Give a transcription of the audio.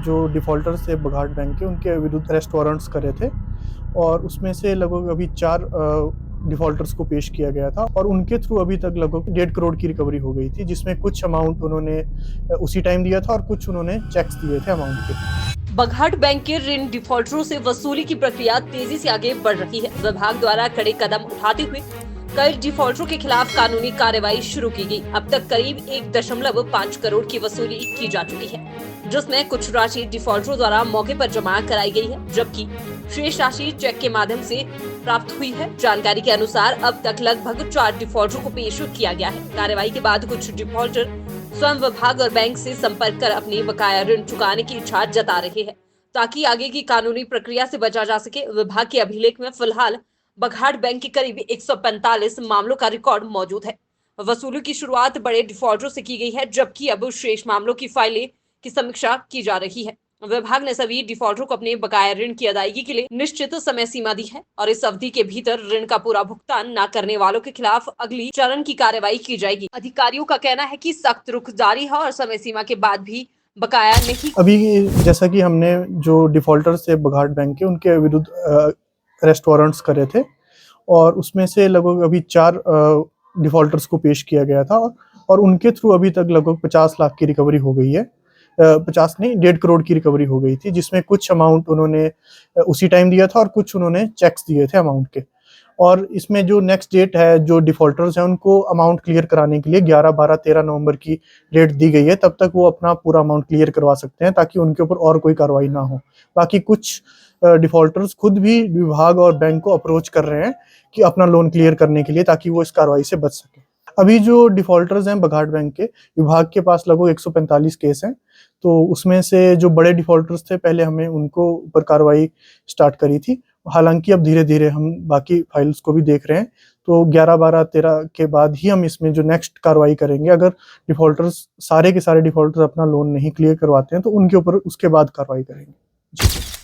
जो डिफ़ॉल्टर्स थे बघाट बैंक के, उनके विरुद्ध अरेस्ट वारंट्स करे थे और उसमें से लगभग अभी 4 डिफ़ॉल्टर्स को पेश किया गया था और उनके थ्रू अभी तक लगभग 1.5 करोड़ की रिकवरी हो गई थी, जिसमें कुछ अमाउंट उन्होंने उसी टाइम दिया था और कुछ उन्होंने चेक्स दिए थे अमाउंट के। बघाट बैंक के ऋण डिफॉल्टरों से वसूली की प्रक्रिया तेजी से आगे बढ़ रही है। विभाग द्वारा कड़े कदम उठाते हुए कई डिफॉल्टरों के खिलाफ कानूनी कार्रवाई शुरू की गई। अब तक करीब 1.5 करोड़ की वसूली की जा चुकी है, जिसमें कुछ राशि डिफॉल्टरों द्वारा मौके पर जमा कराई गई है, जबकि शेष राशि चेक के माध्यम से प्राप्त हुई है। जानकारी के अनुसार अब तक लगभग 4 डिफॉल्टरों को पेश किया गया है। कार्रवाई के बाद कुछ डिफॉल्टर स्वयं विभाग और बैंक से संपर्क कर अपनी बकाया ऋण चुकाने की इच्छा जता रहे हैं, ताकि आगे की कानूनी प्रक्रिया से बचा जा सके। विभाग के अभिलेख में फिलहाल बघाट बैंक के करीब 145 मामलों का रिकॉर्ड मौजूद है। वसूली की शुरुआत बड़े डिफॉल्टरों से की गई है, जबकि अब शेष मामलों की फाइलें की समीक्षा की जा रही है। विभाग ने सभी डिफॉल्टरों को अपने बकाया ऋण की अदायगी के लिए निश्चित समय सीमा दी है और इस अवधि के भीतर ऋण का पूरा भुगतान न करने वालों के खिलाफ अगली चरण की कार्रवाई की जाएगी। अधिकारियों का कहना है कि सख्त रुख जारी है और समय सीमा के बाद भी बकाया नहीं। अभी जैसा कि हमने जो डिफ़ॉल्टर्स थे बघाट बैंक के, उनके विरुद्ध अरेस्ट वारंट्स करे थे और उसमें से लगभग अभी 4 डिफ़ॉल्टर्स को पेश किया गया था और उनके थ्रू अभी तक लगभग 50 लाख की रिकवरी हो गई है। 50 नहीं, 1.5 करोड़ की रिकवरी हो गई थी, जिसमें कुछ अमाउंट उन्होंने उसी टाइम दिया था और कुछ उन्होंने चेक्स दिए थे अमाउंट के। और इसमें जो नेक्स्ट डेट है, जो डिफ़ॉल्टर्स हैं उनको अमाउंट क्लियर कराने के लिए 11, 12, 13 नवंबर की डेट दी गई है। तब तक वो अपना पूरा अमाउंट क्लियर करवा सकते हैं, ताकि उनके ऊपर और कोई कार्रवाई ना हो। बाकी कुछ डिफ़ॉल्टर्स खुद भी विभाग और बैंक को अप्रोच कर रहे हैं कि अपना लोन क्लियर करने के लिए, ताकि वो इस कार्रवाई से बच सकें। अभी जो डिफ़ॉल्टर्स हैं बघाट बैंक के, विभाग के पास लगभग 145 केस हैं। तो उसमें से जो बड़े डिफ़ॉल्टर्स थे, पहले हमने उनको ऊपर कार्रवाई स्टार्ट करी थी। हालाँकि अब धीरे-धीरे हम बाकी फाइल्स को भी देख रहे हैं। तो 11, 12, 13 के बाद ही हम इसमें जो नेक्स्ट कार्रवाई करेंगे। अगर डिफ़ॉल्टर्स सारे के सारे डिफ़ॉल्टर्स अपना लोन नहीं क्लियर करवाते हैं, तो उनके ऊपर उसके बाद कार्रवाई करेंगे। जी।